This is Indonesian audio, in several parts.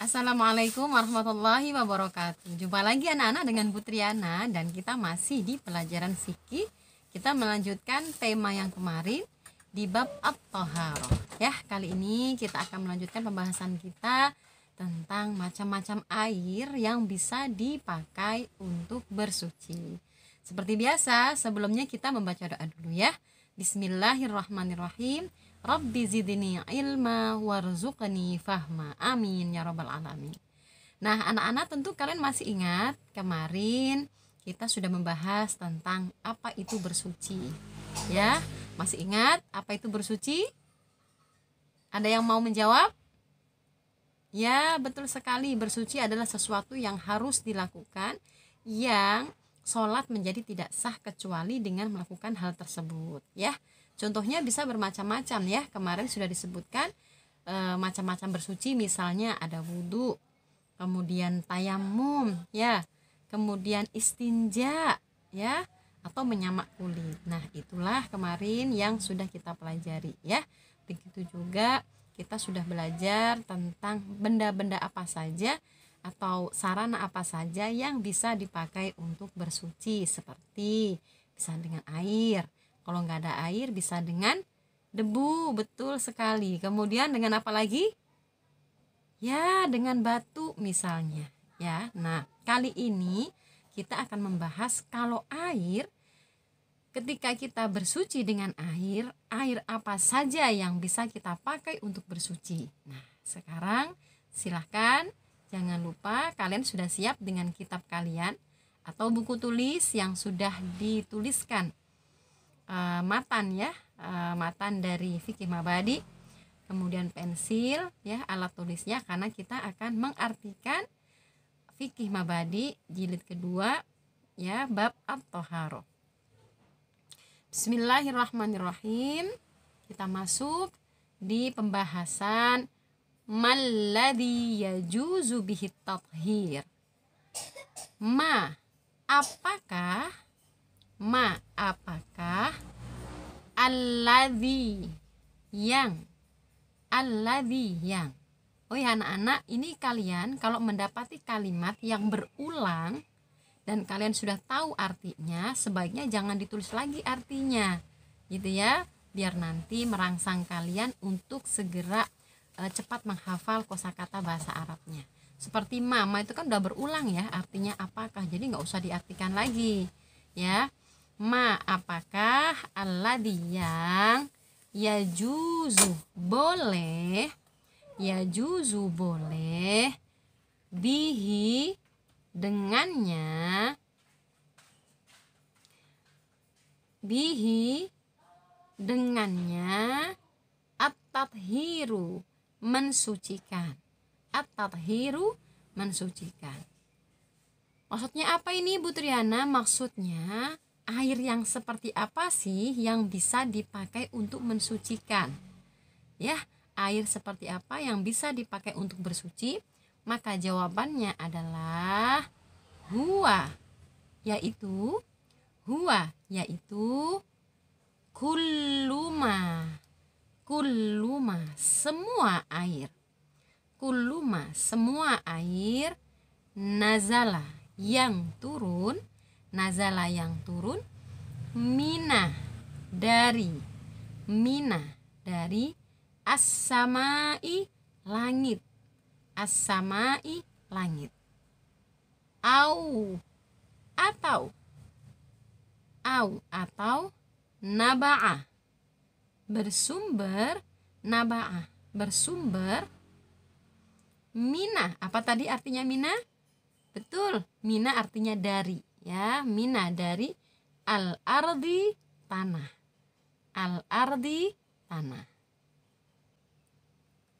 Assalamualaikum warahmatullahi wabarakatuh. Jumpa lagi anak-anak dengan Putriana dan kita masih di pelajaran fikih. Kita melanjutkan tema yang kemarin di bab at-thaharah. Ya, kali ini kita akan melanjutkan pembahasan kita tentang macam-macam air yang bisa dipakai untuk bersuci. Seperti biasa, sebelumnya kita membaca doa dulu ya. Bismillahirrahmanirrahim. Rabbi zidni ilma warzuqni fahma. Amin ya rabbal alamin. Nah, anak-anak tentu kalian masih ingat kemarin kita sudah membahas tentang apa itu bersuci. Ya, masih ingat apa itu bersuci? Ada yang mau menjawab? Ya, betul sekali. Bersuci adalah sesuatu yang harus dilakukan, yang sholat menjadi tidak sah kecuali dengan melakukan hal tersebut. Ya, contohnya bisa bermacam-macam ya. Kemarin sudah disebutkan macam-macam bersuci, misalnya ada wudhu, kemudian tayamum, ya, kemudian istinja, ya, atau menyamak kulit. Nah, itulah kemarin yang sudah kita pelajari ya. Begitu juga kita sudah belajar tentang benda-benda apa saja atau sarana apa saja yang bisa dipakai untuk bersuci, seperti bisa dengan air. Kalau nggak ada air bisa dengan debu, betul sekali. Kemudian dengan apa lagi? Ya, dengan batu misalnya. Ya, nah kali ini kita akan membahas kalau air, ketika kita bersuci dengan air, air apa saja yang bisa kita pakai untuk bersuci. Nah, sekarang silahkan, jangan lupa kalian sudah siap dengan kitab kalian atau buku tulis yang sudah dituliskan matan ya, matan dari fikih mabadi, kemudian pensil ya, alat tulisnya, karena kita akan mengartikan fikih mabadi jilid kedua ya, bab at-thaharah. Bismillahirrahmanirrahim. Kita masuk di pembahasan malladzi yajuzu bihi tathhir. Apakah alladzi yang oh ya anak-anak, ini kalian kalau mendapati kalimat yang berulang dan kalian sudah tahu artinya, sebaiknya jangan ditulis lagi artinya gitu ya, biar nanti merangsang kalian untuk segera cepat menghafal kosakata bahasa Arabnya. Seperti mama itu kan udah berulang ya, artinya apakah, jadi nggak usah diartikan lagi ya. Apakah alladzi yang yajuzu boleh bihi dengannya at-tathhiru mensucikan. Maksudnya apa ini Bu Triana? Maksudnya air yang seperti apa sih yang bisa dipakai untuk mensucikan? Ya, air seperti apa yang bisa dipakai untuk bersuci? Maka jawabannya adalah huwa, yaitu kulluma, semua air, nazala yang turun, mina dari as-samai langit, au atau naba'a bersumber mina. Apa tadi artinya mina? Betul, mina artinya dari ya, mina dari al-ardi tanah.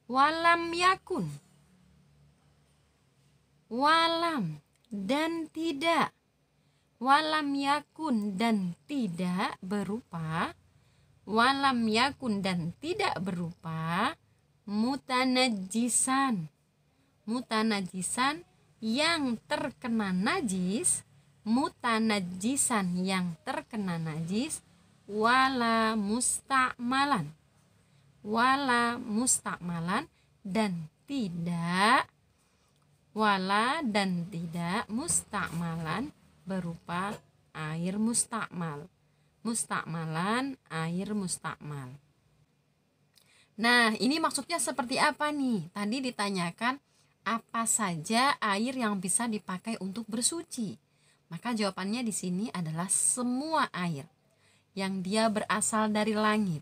Walam dan tidak berupa mutanajisan yang terkena najis, wala mustakmalan dan tidak wala dan tidak mustakmalan berupa air mustakmal. Mustakmalan, air mustakmal. Nah, ini maksudnya seperti apa nih? Tadi ditanyakan apa saja air yang bisa dipakai untuk bersuci. Maka jawabannya di sini adalah semua air yang dia berasal dari langit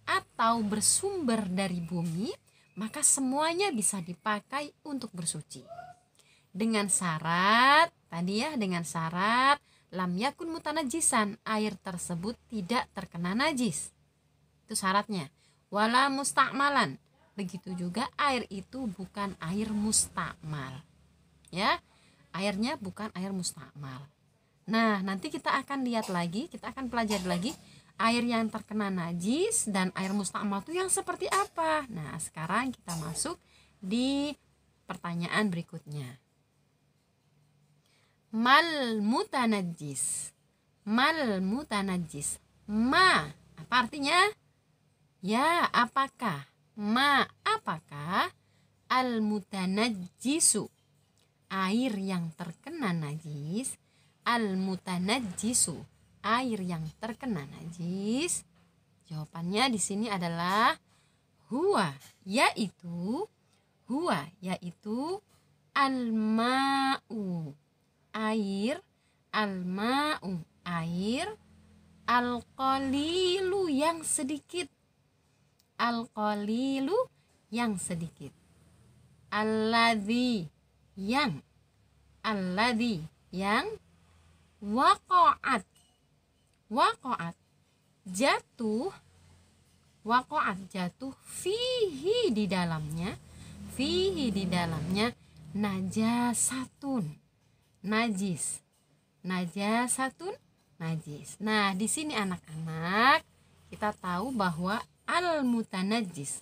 atau bersumber dari bumi, maka semuanya bisa dipakai untuk bersuci. Dengan syarat, tadi ya, dengan syarat lam yakun mutanajisan, air tersebut tidak terkena najis. Itu syaratnya. Wala mustakmalan, begitu juga air itu bukan air mustakmal. Ya, airnya bukan air mustakmal. Nah, nanti kita akan lihat lagi, kita akan pelajari lagi air yang terkena najis dan air mustakmal itu yang seperti apa. Nah, sekarang kita masuk di pertanyaan berikutnya. Mal mutanajis. Mal mutanajis. Ma, apa artinya? Ya, apakah? Ma, apakah? Al mutanajisu, air yang terkena najis. Al mutanajisu, air yang terkena najis. Jawabannya di sini adalah huwa, yaitu al-ma'u, air, al-ma'u, air, al-qalilu, yang sedikit, al-qalilu, yang sedikit, alladzi, yang, alladzi, yang, waqa'at, jatuh, waqa'at, jatuh, fihi, di dalamnya, najasatun, najis, najasatun, najis. Nah, di sini anak-anak kita tahu bahwa al mutanajis,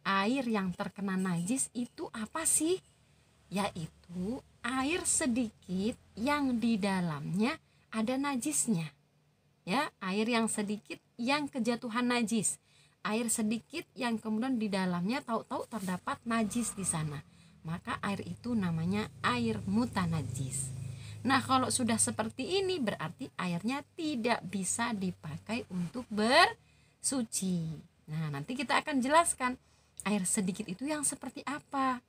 air yang terkena najis itu apa sih? Yaitu air sedikit yang di dalamnya ada najisnya. Ya, air yang sedikit yang kejatuhan najis. Air sedikit yang kemudian di dalamnya tahu-tahu terdapat najis di sana. Maka air itu namanya air mutanajis. Nah, kalau sudah seperti ini berarti airnya tidak bisa dipakai untuk bersuci. Nah, nanti kita akan jelaskan air sedikit itu yang seperti apa.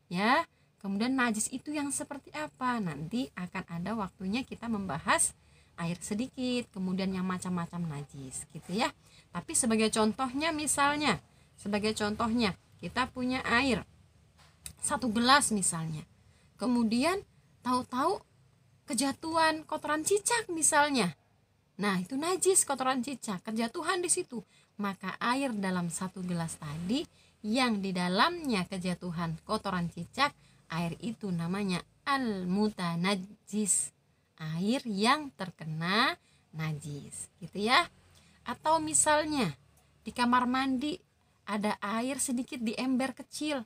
Ya, kemudian najis itu yang seperti apa. Nanti akan ada waktunya kita membahas air sedikit, kemudian yang macam-macam najis gitu ya. Tapi sebagai contohnya, misalnya sebagai contohnya kita punya air 1 gelas misalnya, kemudian tahu-tahu kejatuhan kotoran cicak misalnya. Nah, itu najis, kotoran cicak kejatuhan di situ. Maka air dalam 1 gelas tadi yang di dalamnya kejatuhan kotoran cicak, air itu namanya al-mutanajjis, air yang terkena najis gitu ya. Atau misalnya di kamar mandi ada air sedikit di ember kecil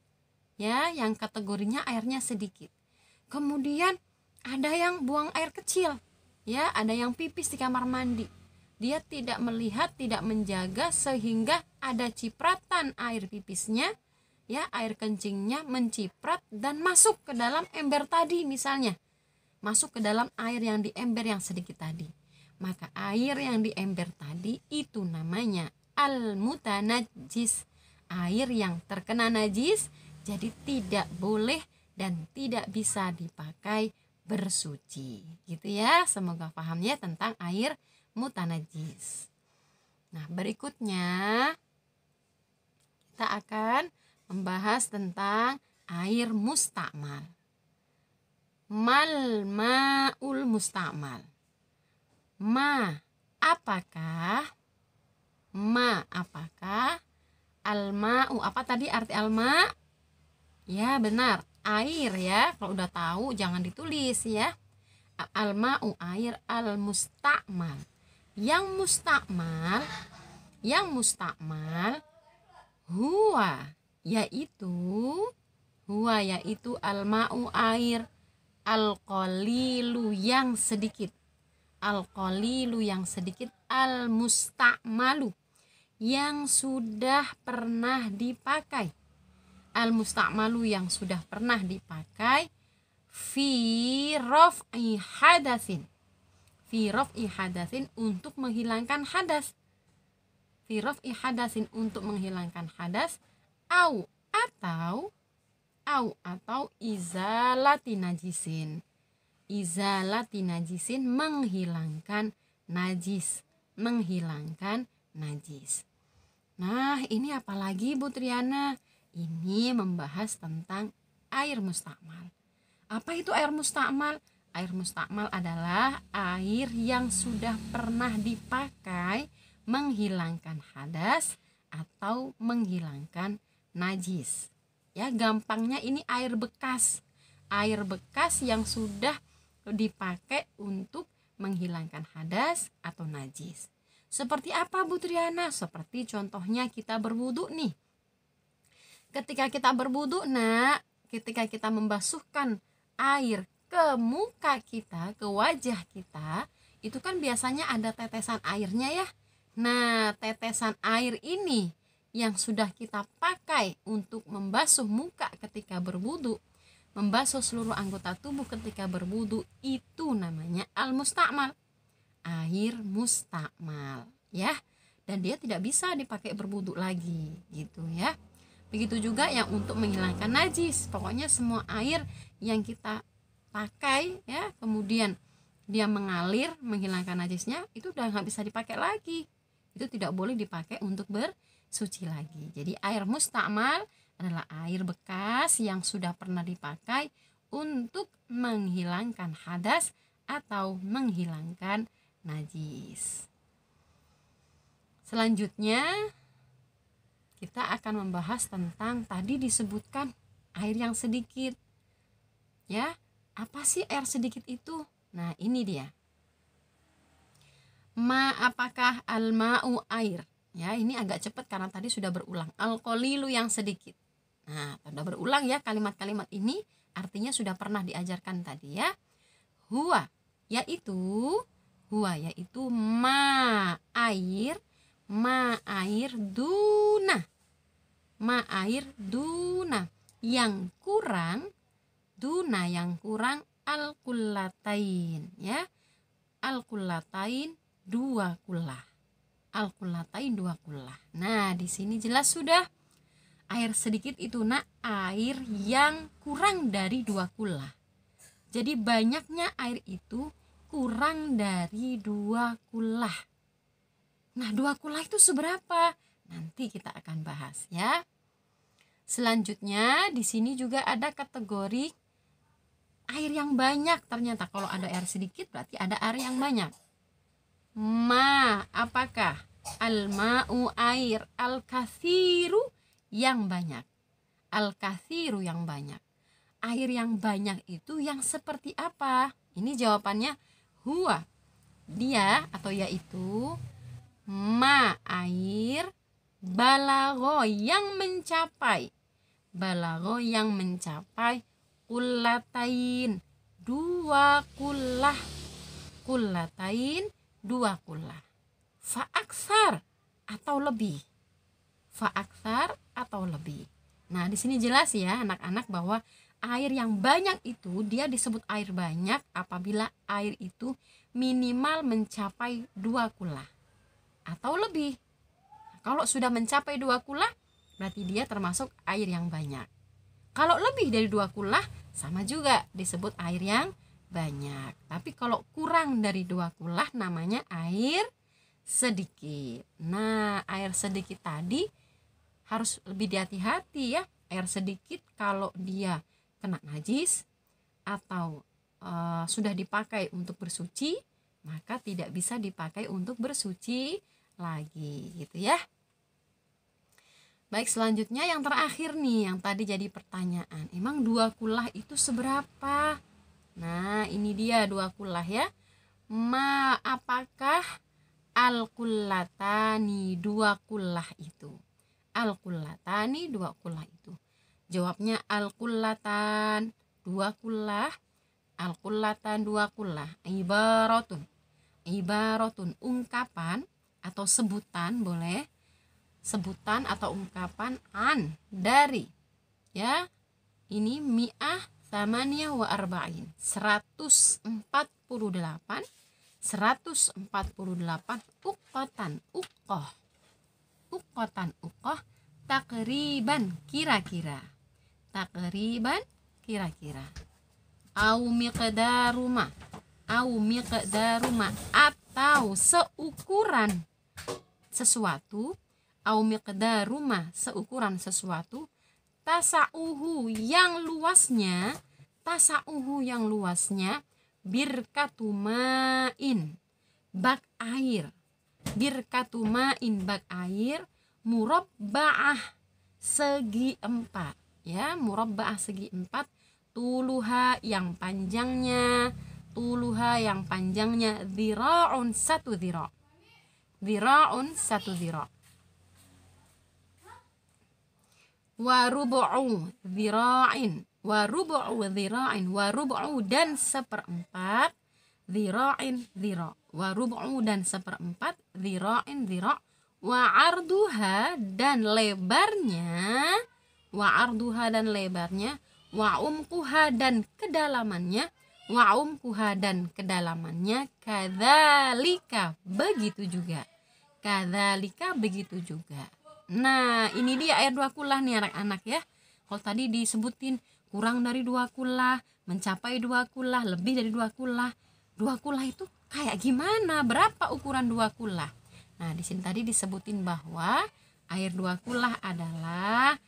ya, yang kategorinya airnya sedikit. Kemudian ada yang buang air kecil ya, ada yang pipis di kamar mandi. Dia tidak melihat, tidak menjaga sehingga ada cipratan air pipisnya ya, air kencingnya menciprat dan masuk ke dalam ember tadi misalnya. Masuk ke dalam air yang di ember yang sedikit tadi. Maka air yang di ember tadi itu namanya al-mutanajjis, air yang terkena najis, jadi tidak boleh dan tidak bisa dipakai bersuci gitu ya. Semoga paham ya tentang air mutanajjis. Nah, berikutnya kita akan membahas tentang air mustakmal. Mal ma'ul mustakmal. Apakah al-ma'u, apa tadi arti al-ma'? Ya, benar, air ya. Kalau udah tahu jangan ditulis ya. Al-ma'u, air, al-mustakmal. Yang mustakmal huwa yaitu al-ma'u, air, al-qalilu, yang sedikit, al-qalilu, yang sedikit, al-mustakmalu, yang sudah pernah dipakai, al-mustakmalu, yang sudah pernah dipakai, fi raf'i hadasin. Fi raf'i hadasin, untuk menghilangkan hadas. Fi raf'i hadasin, untuk menghilangkan hadas. Au atau izalati najisin. Izalati najisin, menghilangkan najis. Menghilangkan najis. Nah, ini apalagi Bu Triana? Ini membahas tentang air mustakmal. Apa itu air mustakmal? Air mustakmal adalah air yang sudah pernah dipakai menghilangkan hadas atau menghilangkan najis. Ya, gampangnya ini air bekas. Air bekas yang sudah dipakai untuk menghilangkan hadas atau najis. Seperti apa Bu Triana? Seperti contohnya kita berwudu nih. Ketika kita berwudu, ketika kita membasuhkan air ke muka kita, ke wajah kita, itu kan biasanya ada tetesan airnya ya. Nah, tetesan air ini yang sudah kita pakai untuk membasuh muka ketika berwudu, membasuh seluruh anggota tubuh ketika berwudu, itu namanya al-mustakmal. Air mustakmal ya. Dan dia tidak bisa dipakai berwudu lagi gitu ya. Begitu juga yang untuk menghilangkan najis. Pokoknya semua air yang kita pakai ya, kemudian dia mengalir menghilangkan najisnya, itu udah nggak bisa dipakai lagi. Itu tidak boleh dipakai untuk bersuci lagi. Jadi air mustakmal adalah air bekas yang sudah pernah dipakai untuk menghilangkan hadas atau menghilangkan najis. Selanjutnya kita akan membahas tentang tadi disebutkan air yang sedikit. Ya, apa sih air sedikit itu? Nah, ini dia. Apakah al-ma'u air? Ya, ini agak cepat karena tadi sudah berulang. Al-qalilu yang sedikit. Nah, sudah berulang ya kalimat-kalimat ini, artinya sudah pernah diajarkan tadi ya. Huwa yaitu ma air duna yang kurang al-kullatain ya. Al-kullatain 2 kullah. Al-kullatain 2 kullah. Nah, di sini jelas sudah. Air sedikit itu air yang kurang dari 2 kullah. Jadi banyaknya air itu kurang dari 2 kullah. Nah, 2 kullah itu seberapa? Nanti kita akan bahas ya. Selanjutnya di sini juga ada kategori air yang banyak. Ternyata kalau ada air sedikit berarti ada air yang banyak. Apakah? Al-ma'u air, al-kathiru yang banyak. Al-kathiru yang banyak. Air yang banyak itu yang seperti apa? Ini jawabannya huwa. Dia atau yaitu air balago yang mencapai kullatain 2 kullah. Kullatain 2 kullah. Fa'aksar atau lebih. Nah, di sini jelas ya anak-anak bahwa air yang banyak itu dia disebut air banyak apabila air itu minimal mencapai 2 kullah atau lebih. Kalau sudah mencapai 2 kullah berarti dia termasuk air yang banyak. Kalau lebih dari 2 kullah sama juga disebut air yang banyak. Tapi kalau kurang dari 2 kullah namanya air sedikit. Nah, air sedikit tadi harus lebih hati-hati ya. Air sedikit kalau dia kena najis atau sudah dipakai untuk bersuci, maka tidak bisa dipakai untuk bersuci lagi gitu ya. Baik, selanjutnya yang terakhir nih, yang tadi jadi pertanyaan. Emang 2 kullah itu seberapa? Nah, ini dia 2 kullah ya. Apakah al-kullatani 2 kullah itu? Al-kullatani 2 kullah itu. Jawabnya al-kullatan 2 kullah. Al-kullatan 2 kullah. Ibaratun ungkapan atau sebutan boleh. Sebutan atau ungkapan dari ya. Ini mi'ah thamaniyah wa arba'in, 148, 148 uqqatan, uqqah, takriban, kira-kira, au miqdaruma, atau seukuran sesuatu, au miqdaruma, seukuran sesuatu, tasa'uhu yang luasnya, birkatumain, bak air, murabba'ah, segi 4, ya, murabba'ah segi 4, tuluha yang panjangnya, dhira'un, 1 dhira', wa rubu'u dhira'in, dan seperempat, dhira'in, dhira', wa rubu'u dan seperempat, dhira'in, dhira', wa arduha dan lebarnya, wa umkuha dan kedalamannya, kadzalika begitu juga. Nah, ini dia air 2 kullah nih anak-anak ya. Kalau tadi disebutin kurang dari 2 kullah, mencapai 2 kullah, lebih dari 2 kullah. 2 kullah itu kayak gimana? Berapa ukuran 2 kullah? Nah, di sini tadi disebutin bahwa air 2 kullah adalah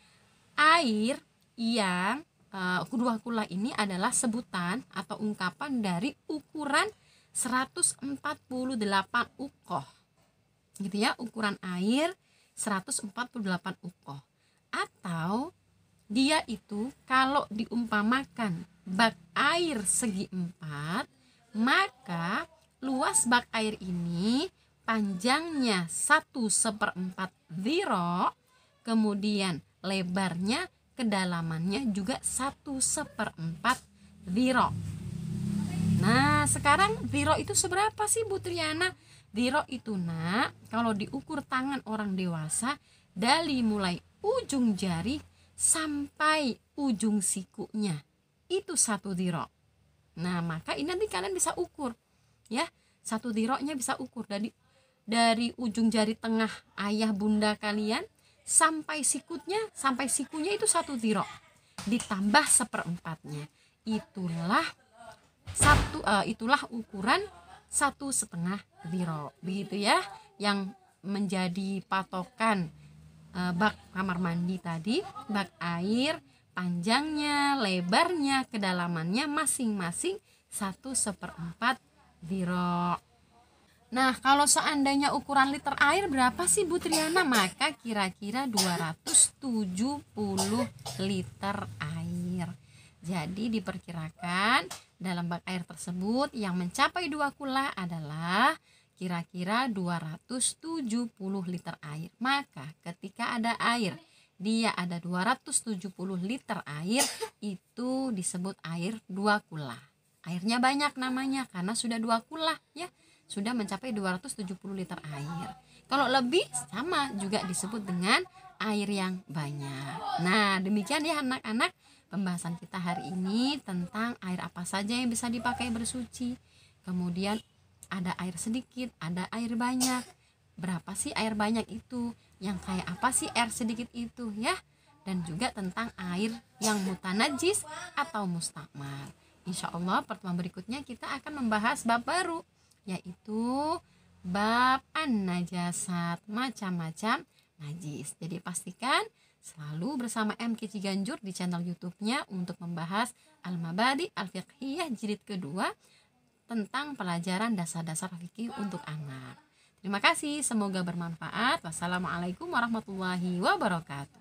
air yang 2 kullah ini adalah sebutan atau ungkapan dari ukuran 148 uqqah. Gitu ya, ukuran air 148 uqqah. Atau dia itu kalau diumpamakan bak air segi 4, maka luas bak air ini panjangnya 1/4 dhira', kemudian lebarnya, kedalamannya juga 1/4 dhira'. Nah, sekarang dhira' itu seberapa sih Bu Triana? Dhira' itu nak, kalau diukur tangan orang dewasa, dari mulai ujung jari sampai ujung sikunya, itu 1 dhira'. Nah, maka ini nanti kalian bisa ukur ya, 1 dhira'nya bisa ukur dari ujung jari tengah ayah bunda kalian sampai sikunya itu 1 dhira', ditambah 1/4-nya, itulah ukuran 1,5 dhira', begitu ya, yang menjadi patokan bak kamar mandi tadi. Bak air panjangnya, lebarnya, kedalamannya masing-masing 1/4 dhira'. Nah, kalau seandainya ukuran liter air berapa sih Bu Triana? Maka kira-kira 270 liter air. Jadi diperkirakan dalam bak air tersebut yang mencapai 2 kullah adalah kira-kira 270 liter air. Maka ketika ada air, dia ada 270 liter air, itu disebut air 2 kullah. Airnya banyak namanya karena sudah 2 kullah ya. Sudah mencapai 270 liter air. Kalau lebih sama juga disebut dengan air yang banyak. Nah, demikian ya anak-anak pembahasan kita hari ini tentang air apa saja yang bisa dipakai bersuci. Kemudian ada air sedikit, ada air banyak. Berapa sih air banyak itu? Yang kayak apa sih air sedikit itu ya? Dan juga tentang air yang mutanajis atau mustakmal. Insya Allah pertemuan berikutnya kita akan membahas bab baru, yaitu bab an-najasat, macam-macam najis. Jadi pastikan selalu bersama MK Ciganjur di channel YouTube-nya untuk membahas Al-Mabadi Al-Fiqhiyah jilid kedua tentang pelajaran dasar-dasar fikih untuk anak. Terima kasih, semoga bermanfaat. Wassalamualaikum warahmatullahi wabarakatuh.